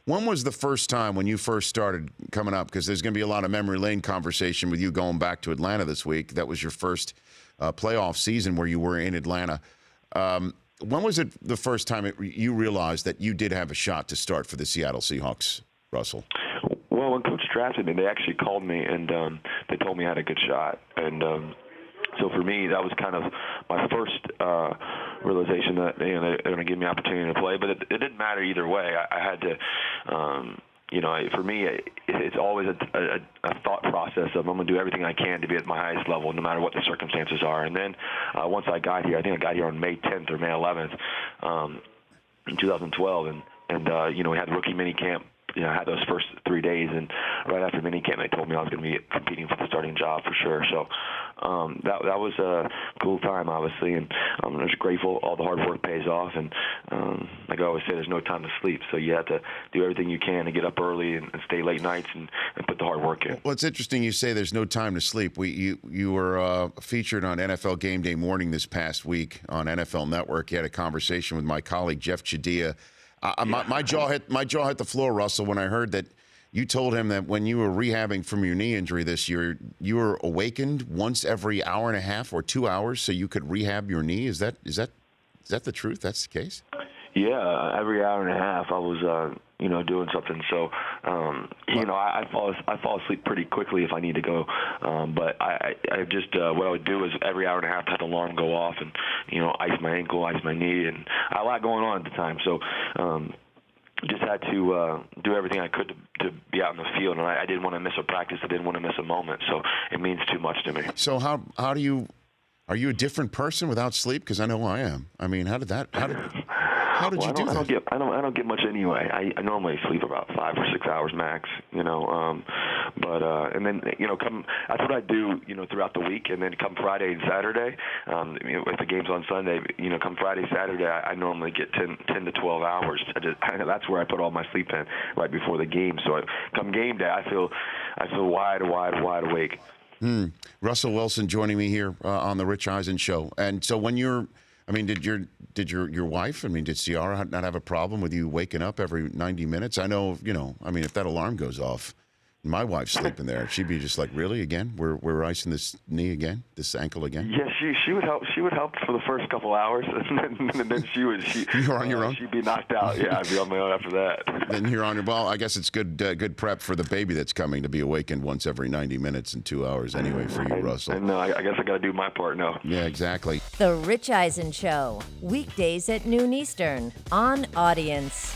When was the first time when you first started coming up? Because there's going to be a lot of memory lane conversation with you going back to Atlanta this week. That was your first playoff season where you were in Atlanta. When was it the first time you realized that you did have a shot to start for the Seattle Seahawks, Russell? Well, when Coach drafted me, they actually called me and they told me I had a good shot. And so for me, that was kind of my first realization that they're going to give me an opportunity to play. But it didn't matter either way. I had to, for me, it's always a thought process of I'm going to do everything I can to be at my highest level, no matter what the circumstances are. And then once I got here, I think I got here on May 10th or May 11th in 2012, and we had rookie mini camp. I had those first 3 days, and right after minicamp, they told me I was going to be competing for the starting job for sure. So that was a cool time, obviously, and I'm just grateful. All the hard work pays off, and like I always say, there's no time to sleep. So you have to do everything you can to get up early and stay late nights and put the hard work in. Well, it's interesting you say there's no time to sleep. You were featured on NFL Game Day Morning this past week on NFL Network. You had a conversation with my colleague Jeff Chadia. My jaw hit the floor, Russell, when I heard that you told him that when you were rehabbing from your knee injury this year, you were awakened once every hour and a half or 2 hours so you could rehab your knee. Is that the truth? That's the case? Yeah, every hour and a half I was doing something. So I fall asleep pretty quickly if I need to go. But I just what I would do is every hour and a half have the alarm go off and ice my ankle, ice my knee, and I had a lot going on at the time. So just had to do everything I could to be out in the field, and I didn't want to miss a practice. I didn't want to miss a moment. So it means too much to me. So how do you? Are you a different person without sleep? Because I know I am. I mean, how did you do that? I don't get much anyway. I normally sleep about 5 or 6 hours max, and then that's what I do, throughout the week, and then come Friday and Saturday, if the game's on Sunday, come Friday, Saturday, I normally get 10 to 12 hours. That's where I put all my sleep in right before the game. So come game day, I feel wide awake. Russell Wilson joining me here on the Rich Eisen Show. And so when did your wife, did Ciara not have a problem with you waking up every 90 minutes? I know, if that alarm goes off, my wife's sleeping there, she'd be just like, really, again? We're icing this knee again, this ankle again? Yeah, she would help. She would help for the first couple hours, and then you're on your own? She'd be knocked out. Yeah, I'd be on my own after that. Then you're on your, well, I guess it's good prep for the baby that's coming to be awakened once every 90 minutes and 2 hours anyway for you, Russell. And no, I guess I got to do my part now. Yeah, exactly. The Rich Eisen Show, weekdays at noon Eastern on Audience.